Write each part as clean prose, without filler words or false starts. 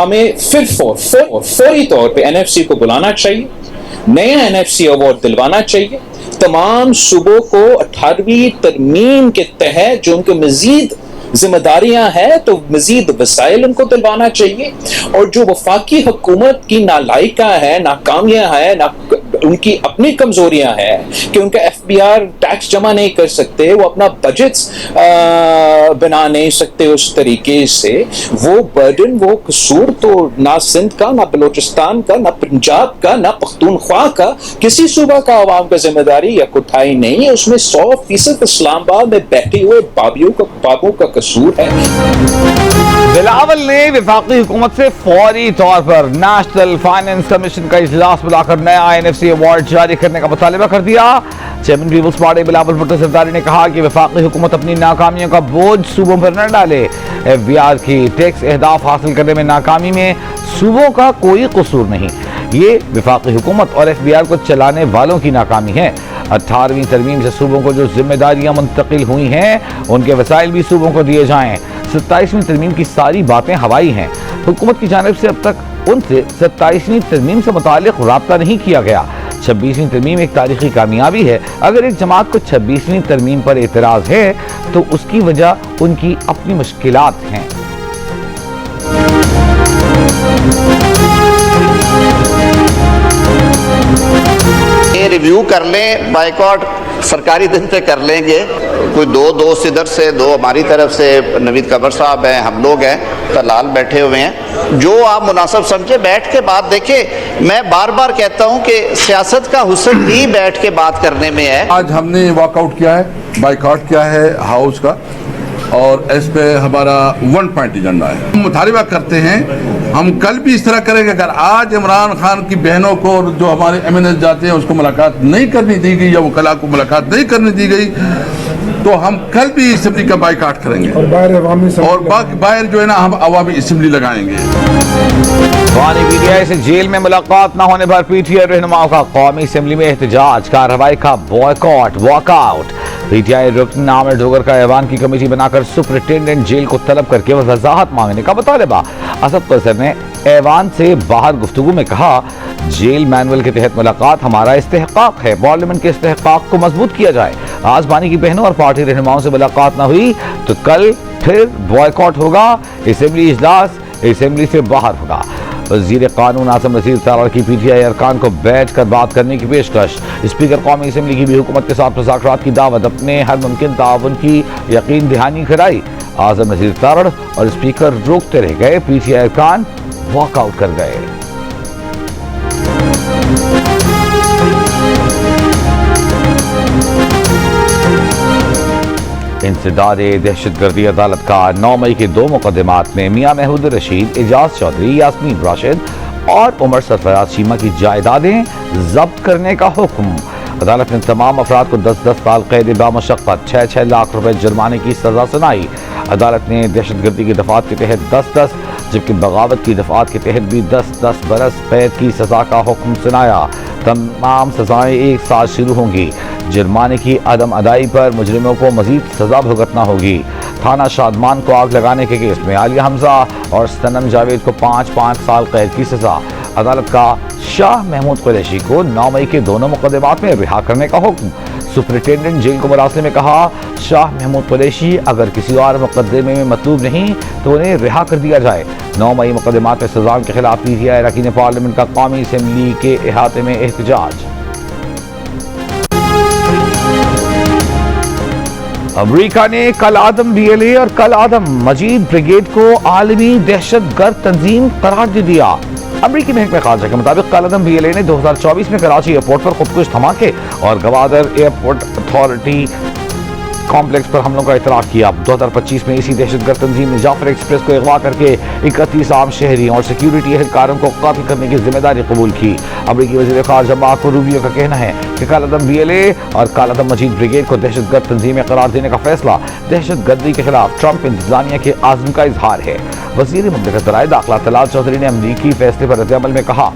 ہمیں پھر فوری طور پہ NFC کو بلانا چاہیے, نیا NFC ایوارڈ دلوانا چاہیے, تمام صوبوں کو 18ویں ترمیم کے تحت جو ان کو مزید ذمہ داریاں ہیں تو مزید وسائل ان کو دلوانا چاہیے, اور جو وفاقی حکومت کی نالائکیاں ہیں, ناکامیاں ہیں, ان کی اپنی کمزوریاں ہیں کہ ان کا FBR ٹیکس جمع نہیں کر سکتے, وہ اپنا بجٹس بنا نہیں سکتے اس طریقے سے, وہ برڈن, وہ قصور تو نہ سندھ کا, نہ بلوچستان کا, نہ پنجاب کا, نہ پختونخوا کا, کسی صوبہ کا عوام کا ذمہ داری یا کوٹائی نہیں ہے. اس میں 100% اسلام آباد میں بیٹھے ہوئے بابوں کا قصور ہے. بلاول نے وفاقی حکومت سے فوری طور پر نیشنل فائنانس کمیشن کا اجلاس بلا کر نیا NFC ایوارڈ جاری کرنے کا مطالبہ کر دیا. Chairman peoples party Bilawal Bhutto Zardari نے کہا کہ وفاقی حکومت اپنی ناکامیوں کا بوجھ صوبوں پر نہ ڈالے. FBR کی ٹیکس اہداف حاصل کرنے میں ناکامی میں صوبوں کا کوئی قصور نہیں, یہ وفاقی حکومت اور FBR کو چلانے والوں کی ناکامی ہے. 18ویں ترمیم سے صوبوں کو جو ذمہ داریاں منتقل ہوئی ہیں ان کے وسائل بھی صوبوں کو دیے جائیں. 27ویں ترمیم کی ساری باتیں ہوائی ہیں. حکومت کی جانب سے اب تک ان سے 27ویں ترمیم سے متعلق رابطہ نہیں کیا گیا. 26ویں ترمیم ایک تاریخی کامیابی ہے. اگر ایک جماعت کو 26ویں ترمیم پر اعتراض ہے تو اس کی وجہ ان کی اپنی مشکلات ہیں. ریویو کر لیں, بائیکاٹ سرکاری دن پہ کر لیں گے, کوئی دو دوست ادھر سے, دو ہماری طرف سے, نوید قمر صاحب ہیں, ہم لوگ ہیں, طلال بیٹھے ہوئے ہیں, جو آپ مناسب سمجھے بیٹھ کے بات دیکھیں. میں بار بار کہتا ہوں کہ سیاست کا حسن بھی بیٹھ کے بات کرنے میں ہے. آج ہم نے واک آؤٹ کیا ہے, بائیکاٹ کیا ہے ہاؤس کا, اور اس پہ ہمارا 1 پوائنٹ ایجنڈا ہے. ہم مطالبہ کرتے ہیں, ہم کل بھی اس طرح کریں گے. اگر آج عمران خان کی بہنوں کو جو ہمارے MNS جاتے ہیں اس کو ملاقات نہیں کرنی دی گئی, یا وکلاء کو ملاقات نہیں کرنے دی گئی, تو ہم کل بھی اسمبلی کا بائیکاٹ کریں گے, اور باہر جو ہے نا ہم عوامی اسمبلی لگائیں گے. بانی PTI سے جیل میں ملاقات نہ ہونے پر PTI رہنماؤں کا قومی اسمبلی میں احتجاج, کارروائی کا بوائکاٹ, واک آؤٹ. PTI رکن عامر ڈوگر کا ایوان کی کمیٹی بنا کر سپرنٹینڈنٹ جیل کو طلب کر کے وضاحت مانگنے کا مطالبہ. اسد قیصر نے ایوان سے باہر گفتگو میں کہا, جیل مینول کے تحت ملاقات ہمارا استحقاق ہے, پارلیمنٹ کے استحقاق کو مضبوط کیا جائے. آج بانی کی بہنوں اور پارٹی رہنماؤں سے ملاقات نہ ہوئی تو کل پھر بوائکاٹ ہوگا, اسمبلی اجلاس اسمبلی سے باہر ہوگا. وزیر قانون اعظم نصیر تارڑ کی PTI ارکان کو بیٹھ کر بات کرنے کی پیشکش. اسپیکر قومی اسمبلی کی بھی حکومت کے ساتھ مذاکرات کی دعوت, اپنے ہر ممکن تعاون کی یقین دہانی کرائی. اعظم نصیر تارڑ اور اسپیکر روکتے رہ گئے, PTI ارکان واک آؤٹ کر گئے. انسداد دہشت گردی عدالت کا 9 مئی کے 2 مقدمات میں میاں محمود رشید, اعجاز چودھری, یاسمین راشد اور عمر سرفراز شیمہ کی جائیدادیں ضبط کرنے کا حکم. عدالت نے تمام افراد کو 10-10 سال قید بامشقت, 6-6 لاکھ روپے جرمانے کی سزا سنائی. عدالت نے دہشت گردی کی دفعات کے تحت 10-10 جبکہ بغاوت کی دفعات کے تحت بھی 10-10 برس قید کی سزا کا حکم سنایا. تمام سزائیں ایک ساتھ شروع ہوں گی. جرمانے کی عدم ادائی پر مجرموں کو مزید سزا بھگتنا ہوگی. تھانہ شادمان کو آگ لگانے کے کیس میں عالیہ حمزہ اور سنم جاوید کو 5-5 سال قید کی سزا. عدالت کا شاہ محمود قریشی کو 9 مئی کے دونوں مقدمات میں رہا کرنے کا حکم. سپرنٹینڈنٹ جیل کو مراسلے میں کہا, شاہ محمود قریشی اگر کسی اور مقدمے میں مطلوب نہیں تو انہیں رہا کر دیا جائے. 9 مئی مقدمات میں سزاؤں کے خلاف PTI اراکین پارلیمنٹ کا قومی اسمبلی کے احاطے میں احتجاج. امریکہ نے کل عدم BLA اور کل عدم مجید بریگیڈ کو عالمی دہشت گرد تنظیم قرار دے دیا. امریکی محکمہ خارجہ کے مطابق کل عدم BLA نے 2024 میں کراچی ایئرپورٹ پر خودکش دھماکے اور گوادر ایئرپورٹ اتھارٹی کمپلیکس پر حملوں کا اعتراف کیا. 2025 میں اسی دہشت گرد تنظیم نے جعفر ایکسپریس کو اغوا کر کے 31 عام شہریوں اور سیکیورٹی اہلکاروں کو قتل کرنے کی ذمہ داری قبول کی. امریکی وزیر خارجہ مارکو روبیو کا کہنا ہے کہ کل عدم BLA اور کل عدم مجید بریگیڈ کو دہشت گرد تنظیمیں قرار دینے کا فیصلہ دہشت گردی کے خلاف ٹرمپ انتظامیہ کے عزم کا اظہار ہے. وزیر مملکت برائے داخلہ طلال چودھری نے امریکی فیصلے پر رد عمل میں کہا,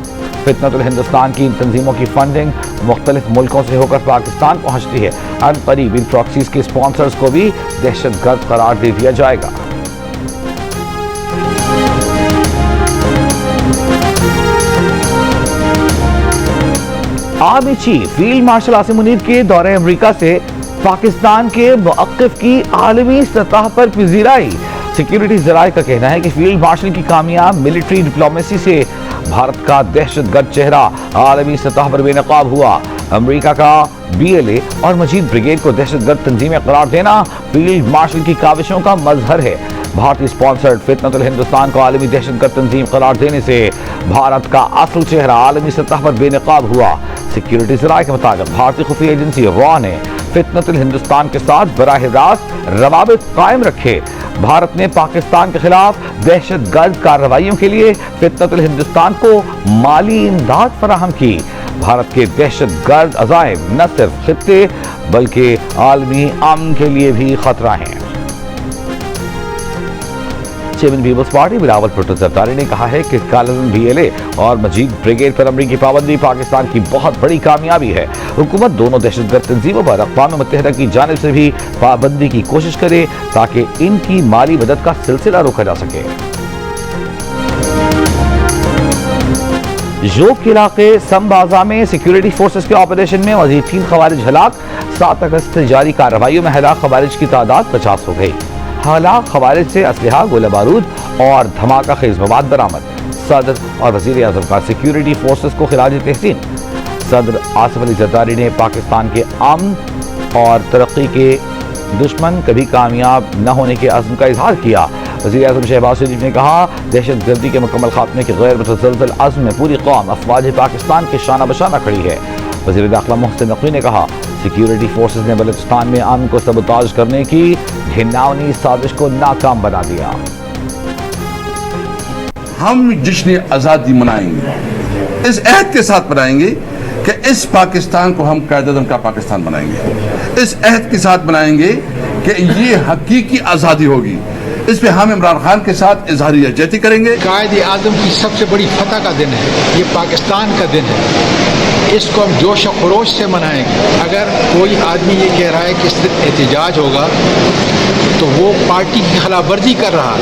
فتنۃ الہندوستان کی ان تنظیموں کی فنڈنگ مختلف ملکوں سے ہو کر پاکستان پہنچتی ہے. ان قریب ان پراکسیز کے اسپانسرز کو بھی دہشت گرد قرار دے دیا جائے گا. Army chief field marshal Asim Munir के दौरे अमेरिका से पाकिस्तान के मौक़िफ़ की आलमी सतह पर पजीराई। सिक्योरिटी ज़राए का कहना है कि फील्ड मार्शल की कामयाब मिलिट्री डिप्लोमेसी से भारत का दहशतगर्द चेहरा आलमी सतह पर बेनकाब हुआ। अमेरिका का BLA और मजीद ब्रिगेड को दहशतगर्द तंजीमें करार देना फील्ड मार्शल की काविशों का मजहर है। भारतीय स्पॉन्सर्ड फितनतुल हिंदुस्तान को आलमी दहशतगर्द तंजीम करार देने से भारत का असल चेहरा आलमी सतह पर बेनकाब हुआ। सिक्योरिटी ज़राए के मुताबिक भारतीय खुफिया एजेंसी रॉ ने फितनतुल हिंदुस्तान के साथ बराह रास्त रवाबित कायम रखे। भारत ने पाकिस्तान के खिलाफ दहशतगर्द कार्रवाइयों के लिए फितनतुल हिंदुस्तान को माली इमदाद फराहम की। भारत के दहशतगर्द अज़ाइम न सिर्फ खित्ते बल्कि आलमी अमन के लिए भी खतरा हैं। चेयरमैन पीपल्स पार्टी बिलावल भुट्टो जरदारी ने कहा है कि कालाजन BLA और मजीद ब्रिगेड पर अमरीकी पाबंदी पाकिस्तान की बहुत बड़ी कामयाबी है। हुकूमत दोनों दहशतगर्द तंजीमों पर अक़वाम मुत्तहिदा की जानिब से भी पाबंदी की कोशिश करे ताकि इनकी माली मदद का सिलसिला रोका जा सके। जोक के इलाके समबाजा में सिक्योरिटी फोर्सेस के ऑपरेशन में मजीद 3 खवारिज हलाक। 7 अगस्त से जारी कार्रवाइयों में हलाक खवारिज की तादाद 50 हो गई। हलाक खवारिज से असलहा, गोला बारूद और धमाका खेज मवाद बरामद। सदर और वज़ीर आज़म का सिक्योरिटी फोर्सेस को खिराज तहसीन। सदर आसिफ अली जरदारी ने पाकिस्तान के अमन और तरक्की के दुश्मन कभी कामयाब न होने के अज़्म का इजहार किया। वज़ीर आज़म शहबाज शरीफ ने कहा, दहशतगर्दी के मुकम्मल खात्मे के गैर मुतज़लज़ल अज़्म में पूरी कौम अफ़वाज पाकिस्तान के शाना बशाना खड़ी है। वज़ीर दाखिला मोहसिन नक़वी ने कहा, सिक्योरिटी फोर्सेस ने बलूचिस्तान में अमन को सबूताज करने की घिनौनी साजिश को नाकाम बना दिया। हम जश्न आज़ादी मनाएंगे, इस अहद के साथ मनाएंगे कि इस पाकिस्तान को हम कायदे-आज़म का पाकिस्तान बनाएंगे। इस अहद के साथ बनाएंगे कि ये हकीकी आज़ादी होगी। इस पे हम इमरान खान के साथ इजहार यकजहती करेंगे। कायद-ए-आज़म की सबसे बड़ी फतह का दिन है, ये पाकिस्तान का दिन है। इसको हम जोश और खरोश से मनाएंगे। अगर कोई आदमी ये कह रहा है कि इस दिन एहतिजाज होगा तो वो पार्टी की खिलाफ वर्जी कर रहा है।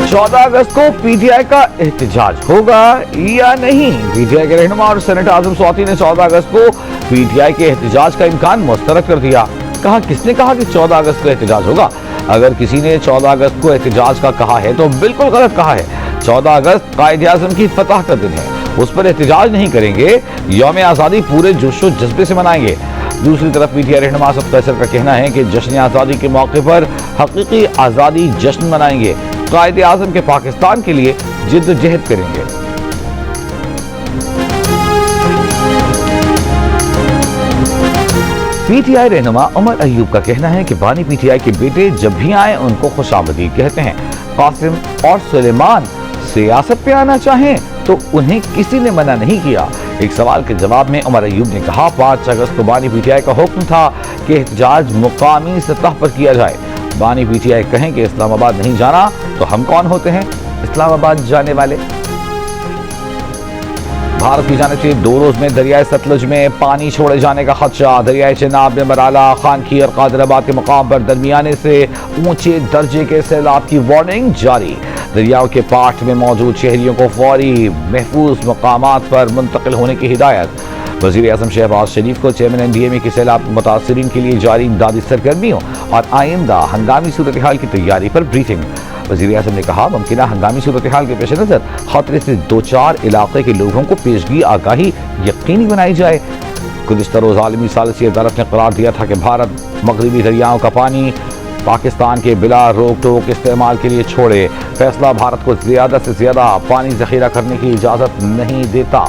14 अगस्त को PTI का एहतिजाज होगा या नहीं? PTI के रहनुमा और सेनेटर आज़म स्वाति ने 14 अगस्त को PTI के एहतिजाज का इम्कान मुस्तरद कर दिया। कहा, किसने कहा कि 14 अगस्त को एहतिजाज होगा? अगर किसी ने 14 अगस्त को एहतिजाज का कहा है तो बिल्कुल गलत कहा है। 14 अगस्त कायद-ए-आज़म की फतह का दिन है, उस पर एहतिजाज नहीं करेंगे। यौम आज़ादी पूरे जोश व जज्बे से मनाएंगे। दूसरी तरफ PTI रहनुमा असद कैसर का कहना है कि जश्न आज़ादी के मौके पर हकीकी आज़ादी जश्न मनाएंगे। कायद-ए-आज़म के पाकिस्तान के लिए जिद्दोजहद करेंगे। PTI रहनुमा उमर अयूब का कहना है कि बानी PTI के बेटे जब भी आए उनको खुशामदीद कहते हैं। कासिम और सुलेमान सियासत पे आना चाहें तो उन्हें किसी ने मना नहीं किया। एक सवाल के जवाब में उमर अयूब ने कहा, 5 अगस्त को बानी PTI का हुक्म था कि एहतजाज मुकामी सतह पर किया जाए। बानी PTI कहें कि इस्लामाबाद नहीं जाना तो हम कौन होते हैं इस्लामाबाद जाने वाले? भारत की जानिब से 2 रोज में दरियाए सतलुज में पानी छोड़े जाने का खदशा। दरियाए चेनाब में मराला, खानखी और कादराबाद के मुकाम पर दरमियाने से ऊंचे दर्जे के सैलाब की वार्निंग जारी। दरियाओं के पाठ में मौजूद शहरियों को फौरी महफूज मकामात पर मुंतकिल होने की हिदायत। वज़ीर आज़म शहबाज शरीफ को चेयरमैन NDMA के सैलाब मुतासरीन के लिए जारी इमदादी सरगर्मियों और आइंदा हंगामी सूरत हाल की तैयारी पर ब्रीफिंग। वज़ीर आज़म ने कहा, मुमकिना हंगामी सूरत हाल के पेश नज़र खतरे से 2-4 इलाके के लोगों को पेशगी आगाही यकीनी बनाई जाए। गुज़िश्ता रोज़ आलमी सालिसी अदालत ने करार दिया था कि भारत मगरबी दरियाओं का पानी पाकिस्तान के बिला रोक टोक इस्तेमाल के लिए छोड़े। फैसला भारत को ज़्यादा से ज़्यादा पानी ज़ख़ीरा करने की इजाज़त नहीं देता।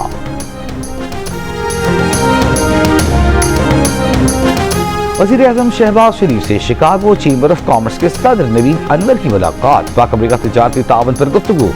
वज़ीर आज़म शहबाज शरीफ से शिकागो चैम्बर ऑफ कॉमर्स के सदर नवीद अनवर की मुलाकात। पाक अमरीका तिजारती ताउन पर गुफ्तगू।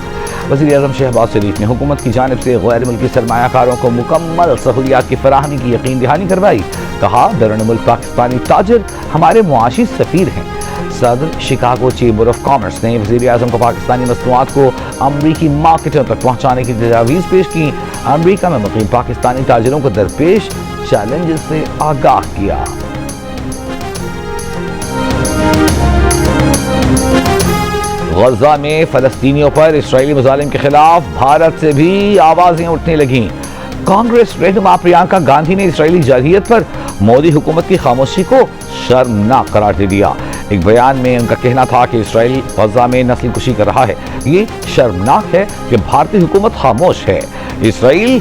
वज़ीर आज़म शहबाज शरीफ ने हुकूमत की जानिब से गैर मुल्की सरमायाकारों को मुकम्मल सहूलियात की फराहमी की यकीन दहानी करवाई। कहा, बैरून मुल्क पाकिस्तानी ताजिर हमारे मुआशी सफ़ीर हैं। सदर शिकागो चैम्बर ऑफ कॉमर्स ने वज़ीर आज़म को पाकिस्तानी मसनूआत को अमरीकी मार्केटों तक पहुँचाने की तजावीज़ पेश की। अमरीका में मुक़ीम पाकिस्तानी ताजिरों को दरपेश चैलेंज से आगाह किया। गज़ा में फ़लस्तीनियों पर इसराइली मुज़ालिम के खिलाफ भारत से भी आवाज़ें उठने लगीं। कांग्रेस रहनुमा प्रियंका गांधी ने इसराइली जारहियत पर मोदी हुकूमत की खामोशी को शर्मनाक करार दे दिया। एक बयान में उनका कहना था कि इसराइल गजा में नस्ल कुशी कर रहा है। ये शर्मनाक है कि भारतीय हुकूमत खामोश है। इसराइली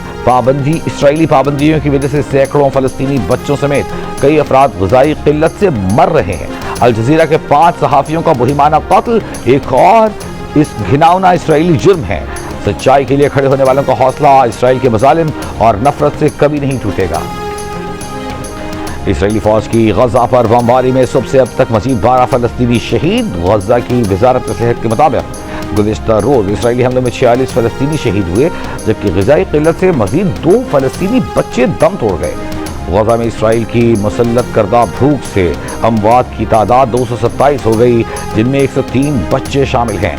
पाबंदियों की वजह से सैकड़ों फलस्तीनी बच्चों समेत कई अफराद ग़िज़ाई किल्लत से मर रहे हैं। अल जज़ीरा के 5 सहाफ़ियों का मुहिमाना कत्ल एक और इस घिनौना इसराइली जुर्म है। सच्चाई के लिए खड़े होने वालों का हौसला इसराइल के मज़ालिम और नफरत से कभी नहीं टूटेगा। इसराइली फौज की गजा पर बमबारी में सुबह से अब तक मजीद 12 फलस्तीनी शहीद। गजा की वजारत सेहत के मुताबिक गुज़िश्ता रोज इसराइली हमलों में 46 फलस्तीनी शहीद हुए, जबकि ग़िज़ाई किल्लत से मजीद 2 फलस्तीनी बच्चे दम तोड़ गए। गजा में इसराइल की मुसल्लत करदा भूख से अमवात की तादाद 227 हो गई, जिनमें 103 बच्चे शामिल हैं।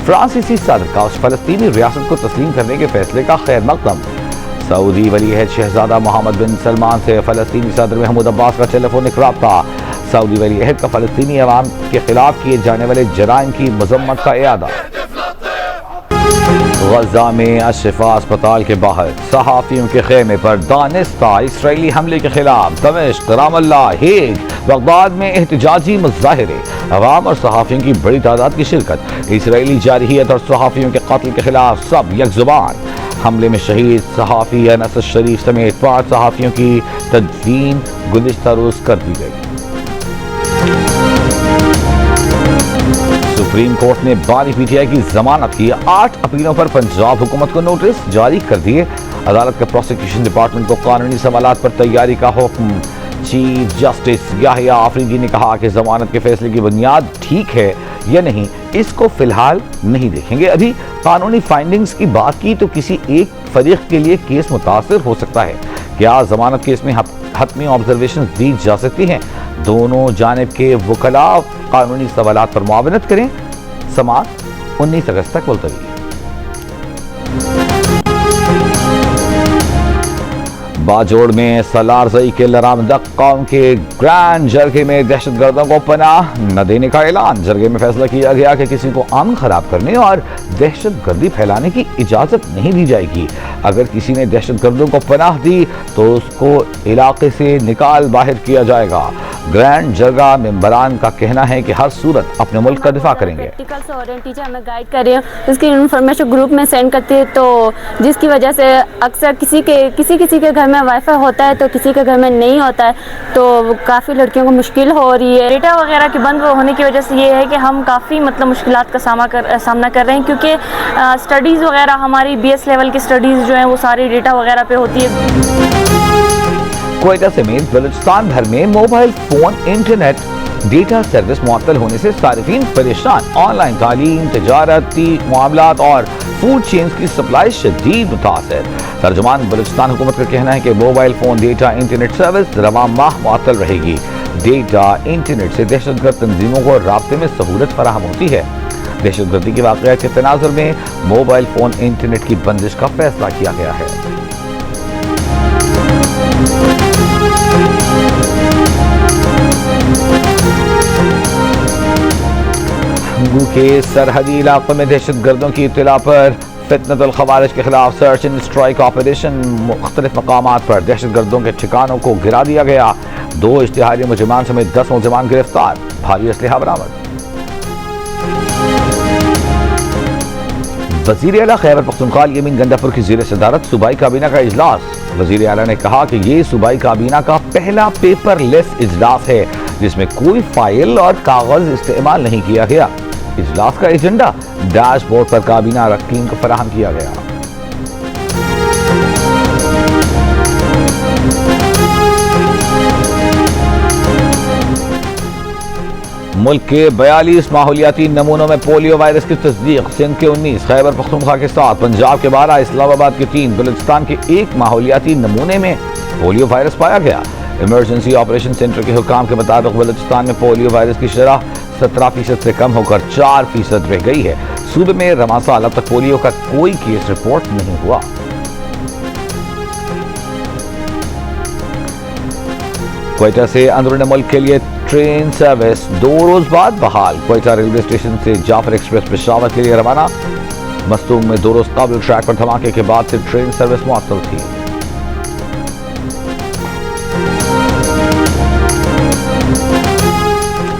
फ्रांसीसी सदर का उस फलस्तीनी रियासत को तस्लीम करने के फैसले का खैर मकदम। सऊदी वली अहद शहजादा मोहम्मद बिन सलमान से फलस्तीनी सदर महमूद अब्बास का टेलीफोनिक राब्ता। सऊदी वली अहद का फलस्तीनी अवाम के खिलाफ किए जाने वाले जराइम की मजम्मत का इयादा। गजा में अशफा अस्पताल के बाहर सहाफ़ियों के खेमे पर दानिस्ता इसराइली हमले के खिलाफ दमिश्क, रामल्ला, हेग, बगदाद में एहतजाजी मुज़ाहिरे, अवाम और सहाफ़ियों की बड़ी तादाद की शिरकत। इसराइली जारहियत और सहाफ़ियों के कत्ल के खिलाफ सब यकजुबान। हमले में शहीद सहाफ़ी अनस शरीफ समेत 5 सहाफ़ियों की तदफीन गुज़िश्ता रोज़ कर दी गई। सुप्रीम कोर्ट ने बानी पीटीआई की जमानत की 8 अपीलों पर पंजाब हुकूमत को नोटिस जारी कर दिए। अदालत के प्रोसिक्यूशन डिपार्टमेंट को कानूनी सवालात पर तैयारी का हुक्म। चीफ जस्टिस याहिया आफरीदी ने कहा कि जमानत के फैसले की बुनियाद ठीक है या नहीं, इसको फिलहाल नहीं देखेंगे। अभी कानूनी फाइंडिंग्स की बात की तो किसी एक फरीक के लिए केस मुतासिर हो सकता है। क्या जमानत केस में हतमी ऑब्जर्वेशन दी जा सकती हैं? दोनों जानिब के वकला कानूनी सवालात पर मुआवनत करें। समाअत 19 अगस्त तक मुलतवी। बाजोड़ में सलारजई के लरामदक कौम के ग्रैंड जरगे में दहशतगर्दों को पनाह न देने का ऐलान। जरगे में फैसला किया गया कि किसी को अमन खराब करने और दहशतगर्दी फैलाने की इजाजत नहीं दी जाएगी। अगर किसी ने दहशतगर्दों को पनाह दी तो उसको इलाके से निकाल बाहर किया जाएगा। ग्रैंड जरगा मेंबरान का कहना है कि हर सूरत अपने मुल्क का दिफा करेंगे। टीचर हमें गाइड कर रहे हैं, उसकी इन्फॉर्मेशन ग्रुप में सेंड करते हैं, तो जिसकी वजह से अक्सर किसी के घर में वाईफाई होता है तो किसी के घर में नहीं होता है, तो काफ़ी लड़कियों को मुश्किल हो रही है। डेटा वगैरह के बंद होने की वजह से ये है कि हम काफ़ी मुश्किलात का सामना कर रहे हैं, क्योंकि स्टडीज़ वगैरह हमारी BS लेवल की स्टडीज़ जो हैं वो सारी डेटा वगैरह पे होती है। क्वेटा समेत बलूचिस्तान भर में mobile phone internet data service मुअत्तल होने से सारिफीन परेशान। ऑनलाइन तालीम, तजारती मामलात और फूड चेन्स की सप्लाई शदीद मुतासर। तर्जुमान बलूचिस्तान हुकूमत का कहना है कि mobile phone data internet service रवां माह मुअत्तल रहेगी। डेटा इंटरनेट से दहशतगर्द तंजीमों को राब्ते में सहूलत फराहम होती है। दहशतगर्दी के वाक़यात के तनाजुर में मोबाइल फोन इंटरनेट की बंदिश का फैसला किया गया है। के सरहदी इलाकों में दहशतगर्दों की इत्तला पर फितनतुल खवारिज के खिलाफ सर्च एंड स्ट्राइक ऑपरेशन। मुख्तलिफ मकामात पर दहशतगर्दों के ठिकानों को गिरा दिया गया। 2 इश्तिहारी मुजरिमान समेत 10 मुजरिमान गिरफ्तार। भारी असलहा बरामद। वज़ीर आला खैबर पख्तूनख्वा यमीन गंडापुर की ज़ेर सदारत सूबाई काबीना का इजलास। वज़ीर आला ने कहा कि ये सूबाई काबीना का पहला पेपरलेस इजलास है जिसमें कोई फाइल और कागज इस्तेमाल नहीं किया गया। इजलास का एजेंडा डैशबोर्ड पर काबीना अरकान को फराहम किया गया। मुल्क के 42 माहौलियाती नमूनों में पोलियो वायरस की तस्दीक। सिंध के 19, खैबर पख्तूनख्वा के 7, पंजाब के 12, इस्लामाबाद के 3, बलूचिस्तान के 1 माहौलियाती नमूने में पोलियो वायरस पाया गया। इमरजेंसी ऑपरेशन सेंटर के हुकाम के मुताबिक बलूचिस्तान में पोलियो वायरस की शरह 17% से कम होकर 4% रह गई है। सूबे में रवां साल अब तक पोलियो का कोई केस रिपोर्ट नहीं हुआ। क्वेटा से अंदरूनी मुल्क के लिए ट्रेन सर्विस 2 रोज बाद बहाल। क्वेटा रेलवे स्टेशन से जाफर एक्सप्रेस पेशावर के लिए रवाना। मस्तूंग में 2 रोज काबिल ट्रैक पर धमाके के बाद से ट्रेन सर्विस मुअत्तल थी।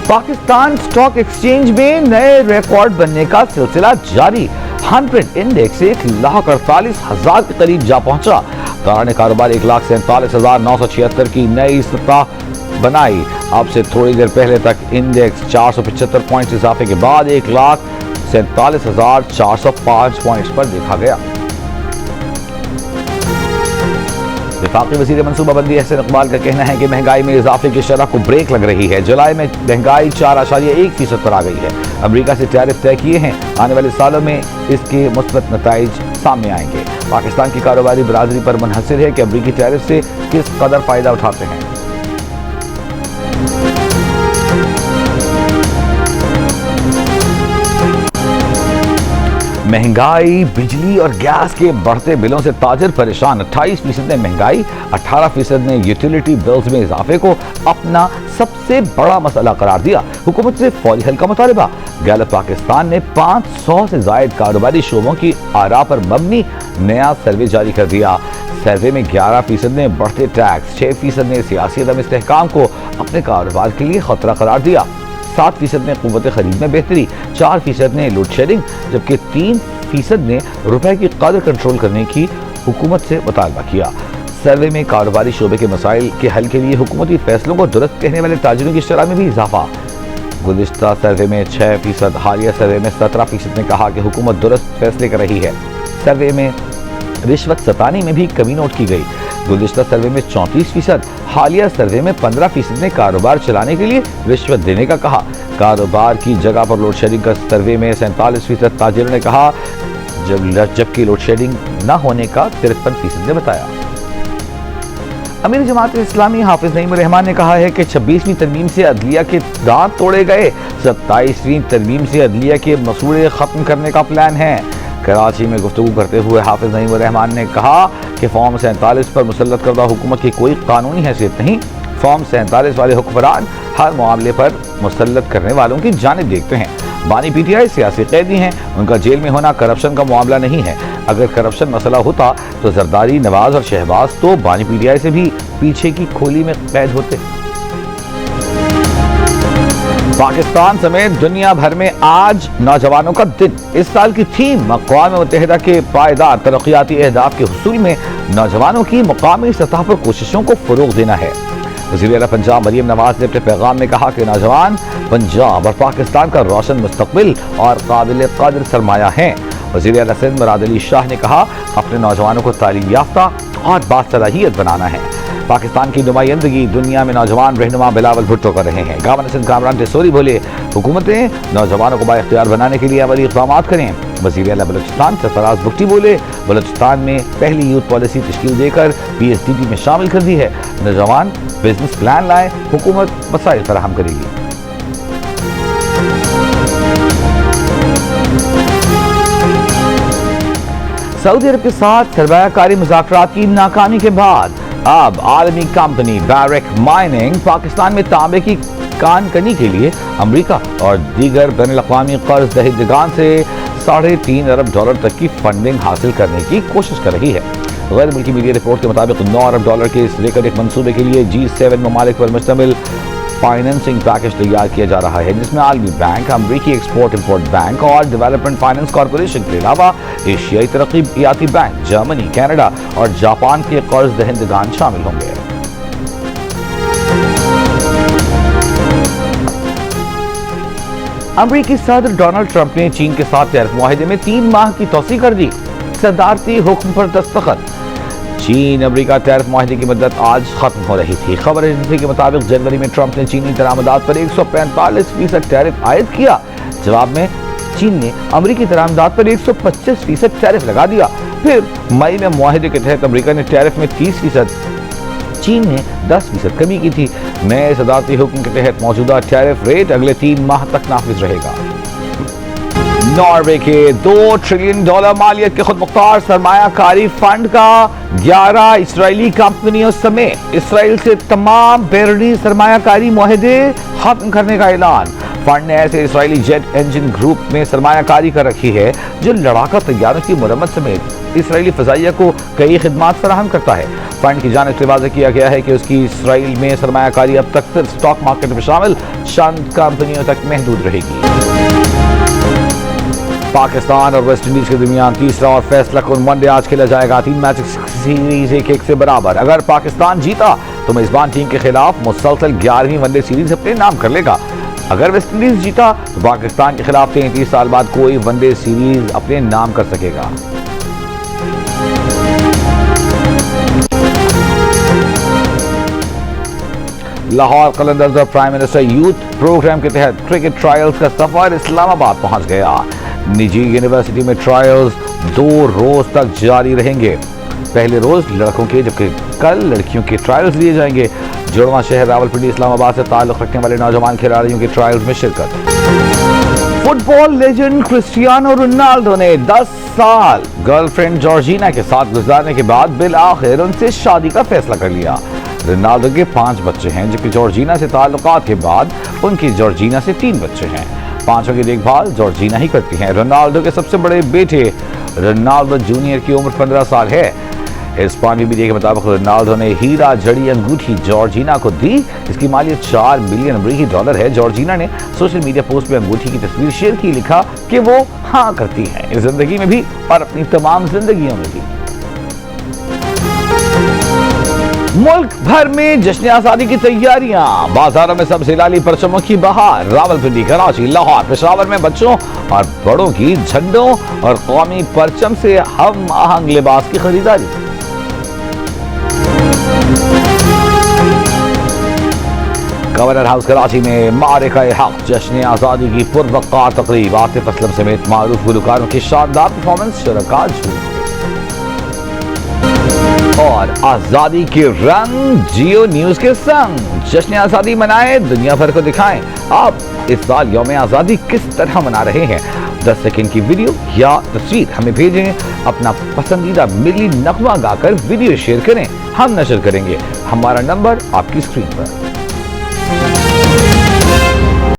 पाकिस्तान स्टॉक एक्सचेंज में नए रिकॉर्ड बनने का सिलसिला जारी। 100 इंडेक्स 1,48,000 के करीब जा पहुंचा। दौरान कारोबार 1,47,976 की नई सतह बनाई। अब से थोड़ी देर पहले तक इंडेक्स 475 पॉइंट्स इजाफे के बाद 1,47,405 पॉइंट्स पर देखा गया। वफाकी वज़ीर मनसूबाबंदी एहसन इकबाल का कहना है कि महंगाई में इजाफे की शरह को ब्रेक लग रही है। जुलाई में महंगाई 4.1% पर आ गई है। अमेरिका से टैरिफ तय किए हैं, आने वाले सालों में इसके मुस्बत नताइज सामने आएंगे। पाकिस्तान की कारोबारी बरादरी पर मुनहसर है कि अमेरिकी टैरिफ से किस कदर फायदा उठाते हैं। महंगाई, बिजली और गैस के बढ़ते बिलों से ताजिर परेशान। 28% ने महंगाई, 18% ने यूटिलिटी बिल्स में इजाफे को अपना सबसे बड़ा मसला करार दिया। हुकूमत से फौरी हल का मुतालबा। गैलप पाकिस्तान ने 500 से जायद कारोबारी शोबों की आरा पर मबनी नया सर्वे जारी कर दिया। सर्वे में 11% ने बढ़ते टैक्स, 6% ने सियासी अदम इस्तेहकाम को अपने कारोबार के लिए खतरा करार दिया, 7% ने क़ुव्वत खरीद में बेहतरी, 4% ने लोड शेडिंग, जबकि 3% ने रुपए की कदर कंट्रोल करने की हुकूमत से मुतालबा किया। सर्वे में कारोबारी शोबे के मसाइल के हल के लिए हुकूमती फैसलों को दुरुस्त कहने वाले ताजिरों की शरह में भी इजाफा। गुज़िश्ता सर्वे में 6%, हालिया सर्वे में 17% ने कहा कि हुकूमत दुरुस्त फैसले कर रही है। सर्वे में रिश्वत सतानी में भी कमी नोट की गई। गुज़िश्ता सर्वे में 34%, हालिया सर्वे में 15% ने कारोबार चलाने के लिए रिश्वत देने का कहा। कारोबार की जगह पर लोड शेडिंग का सर्वे में 47% ताजिरों ने कहा, जबकि लोड शेडिंग न होने का 53% ने बताया। अमीर जमात इस्लामी हाफिज नईम रहमान ने कहा है कि 26वीं तरमीम से अदलिया के दांत तोड़े गए, 27वीं तरमीम से अदलिया के मसूड़े खत्म करने का प्लान है। कराची में गुफ्तगू करते हुए हाफिज नईम रहमान ने कहा कि फॉर्म 47 पर मुसल्लत करदा हुकूमत की कोई कानूनी हैसियत नहीं। फॉर्म 47 वाले हुक्मरान हर मामले पर मुसल्लत करने वालों की जानिब देखते हैं। बानी पीटीआई सियासी कैदी हैं, उनका जेल में होना करप्शन का मामला नहीं है। अगर करप्शन मसला होता तो जरदारी, नवाज और शहबाज तो बानी पीटीआई से भी पीछे की खोली में कैद होते। पाकिस्तान समेत दुनिया भर में आज नौजवानों का दिन। इस साल की थीम अक़वाम मुत्तहिदा के पायदार तरक्याती अहदाफ के हुसूल में नौजवानों की मुकामी सतह पर कोशिशों को फ़रोग़ देना है। वज़ीर आला पंजाब मरियम नवाज ने अपने पैगाम में कहा कि नौजवान पंजाब और पाकिस्तान का रोशन मुस्तक़बिल और काबिल क़द्र सरमाया हैं। वज़ीर आला सिंध मुराद अली शाह ने कहा, अपने नौजवानों को तालीम याफ्ता और बासलाहियत बनाना है। पाकिस्तान की नुमाइंदगी दुनिया में नौजवान रहनुमा बिलावल भुट्टो कर रहे हैं। गवर्नर सिंध कामरान टेसोरी बोले, हुकूमतें नौजवानों को बाइख्तियार बनाने के लिए अमली इक़दाम करें। वज़ीर आला बलूचिस्तान सरफराज बुगटी बोले, बलूचिस्तान में पहली यूथ पॉलिसी तश्कील देकर PSDP में शामिल कर दी है। नौजवान बिजनेस प्लान लाए, हुकूमत वसाइल फराहम करेगी। सऊदी अरब के साथ सरमायाकारी मुज़ाकरात की नाकामी के बाद अब आलमी कंपनी बैरेक माइनिंग पाकिस्तान में तांबे की कानकनी के लिए अमेरिका और दीगर बैनुल-अक़वामी कर्ज दहिंदगान से $3.5 अरब तक की फंडिंग हासिल करने की कोशिश कर रही है। गैर मुल्की मीडिया रिपोर्ट के मुताबिक $9 अरब के इस रेकॉर्ड मंसूबे के लिए G7 ममालिक पर मुश्तमिल फाइनेंसिंग पैकेज तैयार किया जा रहा है, जिसमें आलमी बैंक, अमरीकी एक्सपोर्ट इम्पोर्ट बैंक और डेवलपमेंट फाइनेंस कॉरपोरेशन के अलावा एशियाई तरक्कियाती बैंक, जर्मनी, कनाडा और जापान के कर्ज दहिंदगान शामिल होंगे। अमरीकी सदर डोनाल्ड ट्रंप ने चीन के साथ टैरिफ मुआहदे में 3 माह की तौसीह कर दी। सदारती हुक्म पर दस्तखत। चीन अमेरिका टैरिफ मुआहदे की मुद्दत आज खत्म हो रही थी। खबर एजेंसी के मुताबिक जनवरी में ट्रंप ने चीनी दरामदात पर 145% टैरिफ आयद किया। जवाब में चीन ने अमेरिकी दरामदात पर 125% टैरिफ लगा दिया। फिर मई में मुआहदे के तहत अमेरिका ने टैरिफ में 30%, चीन ने 10% कमी की थी। नए सदारती हुक्म के तहत मौजूदा टैरिफ रेट अगले 3 माह तक नाफिज रहेगा। नॉर्वे के $2 ट्रिलियन मालियत के खुद मुख्तार सरमायाकारी फंड का 11 इसराइली कंपनियों समेत इसराइल से तमाम बैरूनी सरमायाकारी मुआहदे खत्म करने का ऐलान। फंड ने ऐसे इसराइली जेट इंजन ग्रुप में सरमायाकारी कर रखी है जो लड़ाका तैयारों की मरम्मत समेत इसराइली फजाइया को कई खिदमात फराहम करता है। फंड की जानिब से वाज़ेह किया गया है कि उसकी इसराइल में सरमायाकारी अब तक सिर्फ स्टॉक मार्केट में शामिल चंद कंपनियों तक महदूद रहेगी। पाकिस्तान और वेस्ट इंडीज के दरमियान तीसरा और फैसला कुन वनडे आज खेला जाएगा। 3 मैच सीरीज 1-1 से बराबर। अगर पाकिस्तान जीता तो मेजबान टीम के खिलाफ मुसलसल 11वीं वनडे सीरीज अपने नाम कर लेगा। अगर वेस्ट इंडीज जीता तो पाकिस्तान के खिलाफ 33 साल बाद कोई वनडे सीरीज अपने नाम कर सकेगा। लाहौर कलंदर्स और प्राइम मिनिस्टर यूथ प्रोग्राम के तहत क्रिकेट ट्रायल्स का सफर इस्लामाबाद पहुंच गया। निजी यूनिवर्सिटी में ट्रायल्स 2 रोज तक जारी रहेंगे। पहले रोज लड़कों के जबकि कल लड़कियों के ट्रायल्स लिए जाएंगे। जुड़वां शहर रावलपिंडी इस्लामाबाद से ताल्लुक रखने वाले नौजवान खिलाड़ियों के ट्रायल्स में शिरकत। फुटबॉल लेजेंड क्रिस्टियानो रोनाल्डो ने 10 साल गर्लफ्रेंड जॉर्जिना के साथ गुजारने के बाद बिल आखिर उनसे शादी का फैसला कर लिया। रोनाल्डो के 5 बच्चे हैं जबकि जॉर्जिना से ताल्लुकात के बाद उनकी जॉर्जिना से 3 बच्चे हैं। 5 की देखभाल जॉर्जिना ही करती हैं। रोनाल्डो के सबसे बड़े बेटे रोनाल्डो जूनियर की उम्र 15 साल है। हिस्पानी मीडिया के मुताबिक रोनाल्डो ने हीरा जड़ी अंगूठी जॉर्जिना को दी। इसकी मालियत $4 मिलियन है। जॉर्जिना ने सोशल मीडिया पोस्ट में अंगूठी की तस्वीर शेयर की, लिखा कि वो हाँ करती हैं इस जिंदगी में भी और अपनी तमाम जिंदगियों में भी। मुल्क भर में जश्न आजादी की तैयारियां। बाजारों में सबसे लाली परचमों की बहार। रावलपिंडी, कराची, लाहौर, पेशावर में बच्चों और बड़ों की झंडों और कौमी परचम से हम आहंग लिबास की खरीदारी। गवर्नर हाउस कराची में मारिका-ए-हक जश्न आजादी की पुरवक़ार तकरीब। आतिफ असलम समेत मारूफ गुलकारों की शानदार परफॉर्मेंस। शुरका झूम और आजादी के रंग जियो न्यूज के संग। जश्न आजादी मनाएं, दुनिया भर को दिखाएं आप इस साल यौम आजादी किस तरह मना रहे हैं। 10 सेकंड की वीडियो या तस्वीर हमें भेजें। अपना पसंदीदा मिली नगमा गाकर वीडियो शेयर करें, हम नशर करेंगे। हमारा नंबर आपकी स्क्रीन पर।